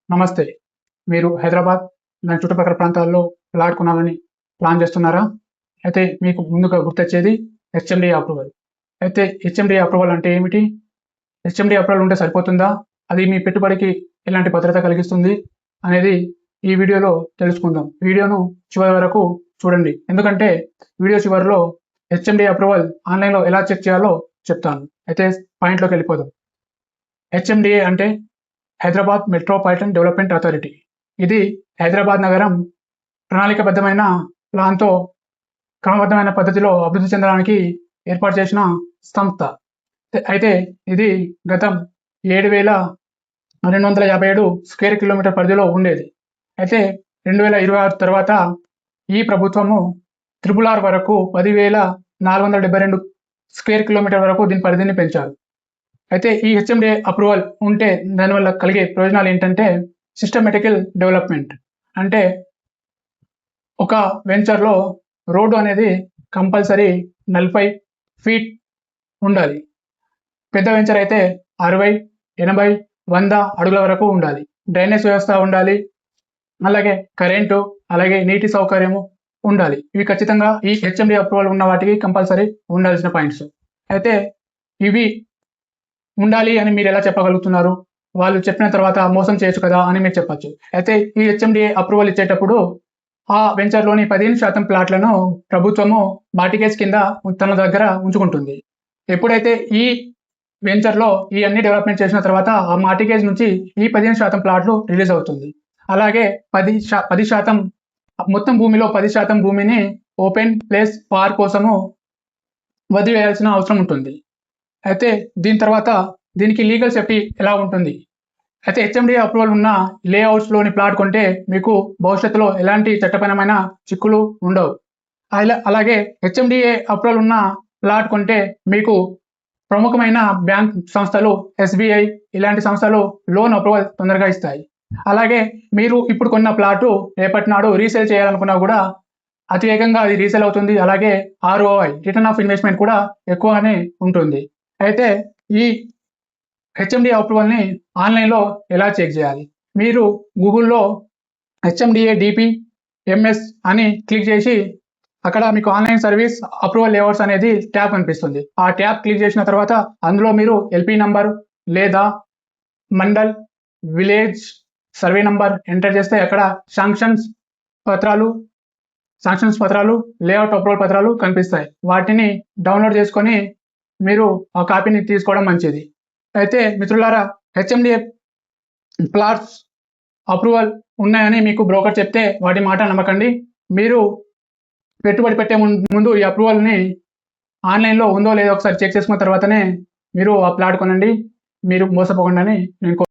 నమస్తే. మీరు హైదరాబాద్, దాని చుట్టుపక్కల ప్రాంతాల్లో ప్లాట్ కొనాలని ప్లాన్ చేస్తున్నారా? అయితే మీకు ముందుగా గుర్తొచ్చేది హెచ్ఎండిఏ అప్రూవల్. అయితే హెచ్ఎండిఏ అప్రూవల్ అంటే ఏమిటి? హెచ్ఎండిఏ అప్రూవల్ ఉంటే సరిపోతుందా? అది మీ పెట్టుబడికి ఎలాంటి భద్రత కలిగిస్తుంది? అనేది ఈ వీడియోలో తెలుసుకుందాం. వీడియోను చివరి వరకు చూడండి. ఎందుకంటే వీడియో చివరిలో హెచ్ఎండిఏ అప్రూవల్ ఆన్‌లైన్‌లో ఎలా చెక్ చేయాలో చెప్తాను. అయితే పాయింట్‌లోకి వెళ్ళిపోదాం. హెచ్ఎండిఏ అంటే హైదరాబాద్ మెట్రోపాలిటన్ డెవలప్మెంట్ అథారిటీ. ఇది హైదరాబాద్ నగరం ప్రణాళికాబద్ధమైన ప్లాన్‌తో క్రమబద్ధమైన పద్ధతిలో అభివృద్ధి చెందడానికి ఏర్పాటు చేసిన సంస్థ. అయితే ఇది గతం 7,257 స్క్వేర్ కిలోమీటర్ పరిధిలో ఉండేది. అయితే 2026 తర్వాత ఈ ప్రభుత్వము RRR వరకు 10,472 స్క్వేర్ కిలోమీటర్ వరకు దీని పరిధిని పెంచారు. అయితే ఈ హెచ్ఎండిఏ అప్రూవల్ ఉంటే దానివల్ల కలిగే ప్రయోజనాలు ఏంటంటే సిస్టమేటికల్ డెవలప్మెంట్. అంటే ఒక వెంచర్లో రోడ్డు అనేది కంపల్సరీ 40 ఫీట్ ఉండాలి. పెద్ద వెంచర్ అయితే 60, 80, 100 అడుగుల వరకు ఉండాలి. డ్రైనేజ్ వ్యవస్థ ఉండాలి. అలాగే కరెంటు, అలాగే నీటి సౌకర్యము ఉండాలి. ఇవి ఖచ్చితంగా ఈ హెచ్ఎండిఏ అప్రూవల్ ఉన్న వాటికి కంపల్సరీ ఉండాల్సిన పాయింట్స్. అయితే ఇవి ఉండాలి అని మీరు ఎలా చెప్పగలుగుతున్నారు? వాళ్ళు చెప్పిన తర్వాత మోసం చేయొచ్చు కదా అని మీరు చెప్పొచ్చు. అయితే ఈ హెచ్ఎండిఏ అప్రూవల్ ఇచ్చేటప్పుడు ఆ వెంచర్‌లోని 15% ప్లాట్‌లను ప్రభుత్వము మార్టిగేజ్ కింద తన దగ్గర ఉంచుకుంటుంది. ఎప్పుడైతే ఈ వెంచర్‌లో ఈ అన్ని డెవలప్‌మెంట్ చేసిన తర్వాత ఆ మార్టిగేజ్ నుంచి ఈ 15% ప్లాట్లు రిలీజ్ అవుతుంది. అలాగే 10% మొత్తం భూమిలో 10% భూమిని ఓపెన్ ప్లేస్ పార్క్ కోసము వదిలివేయాల్సిన అవసరం ఉంటుంది. అయితే దీని తర్వాత దీనికి లీగల్ సేఫ్టీ ఎలా ఉంటుంది? అయితే హెచ్ఎండిఏ అప్రూవల్ ఉన్న లేఅవుట్స్‌లోని ప్లాట్ కొంటే మీకు భవిష్యత్తులో ఎలాంటి చట్టపరమైన చిక్కులు ఉండవు. అలాగే హెచ్ఎండిఏ అప్రూవల్ ఉన్న ప్లాట్ కొంటే మీకు ప్రముఖమైన బ్యాంక్ సంస్థలు, ఎస్‌బీఐ ఇలాంటి సంస్థలు లోన్ అప్రూవల్ తొందరగా ఇస్తాయి. అలాగే మీరు ఇప్పుడు కొన్న ప్లాటు రేపటి నాడు రీసేల్ చేయాలనుకున్నా కూడా అతి వేగంగా అది రీసేల్ అవుతుంది. అలాగే ఆర్ఓఐ రిటర్న్ ఆఫ్ ఇన్వెస్ట్‌మెంట్ కూడా ఎక్కువగానే ఉంటుంది. అయితే ఈ హెచ్ఎండిఏ అప్రూవల్‌ని ఆన్‌లైన్‌లో ఎలా చెక్ చేయాలి? మీరు గూగుల్‌లో హెచ్ఎండిఏ DPMS అని క్లిక్ చేసి అక్కడ మీకు ఆన్‌లైన్ సర్వీస్ అప్రూవల్ లేఅవుట్స్ అనేది ట్యాబ్ కనిపిస్తుంది. ఆ ట్యాబ్ క్లిక్ చేసిన తర్వాత అందులో మీరు ఎల్‌పి నంబర్ లేదా mandal, village, survey number enter చేస్తే అక్కడ శాంక్షన్స్ పత్రాలు, లేఅవుట్ అప్రూవల్ పత్రాలు కనిపిస్తాయి. వాటిని డౌన్‌లోడ్ చేసుకొని మీరు ఆ కాపీని తీసుకోవడం మంచిది. అయితే మిత్రులారా, హెచ్ఎండిఏ ప్లాట్స్ అప్రూవల్ ఉన్నాయని మీకు బ్రోకర్ చెప్తే వాటి మాట నమ్మకండి. మీరు పెట్టుబడి పెట్టే ముందు ఈ అప్రూవల్‌ని ఆన్‌లైన్‌లో ఉందో లేదో ఒకసారి చెక్ చేసుకున్న తర్వాతనే మీరు ఆ ప్లాట్ కొనండి. మీరు మోసపోకండి అని నేను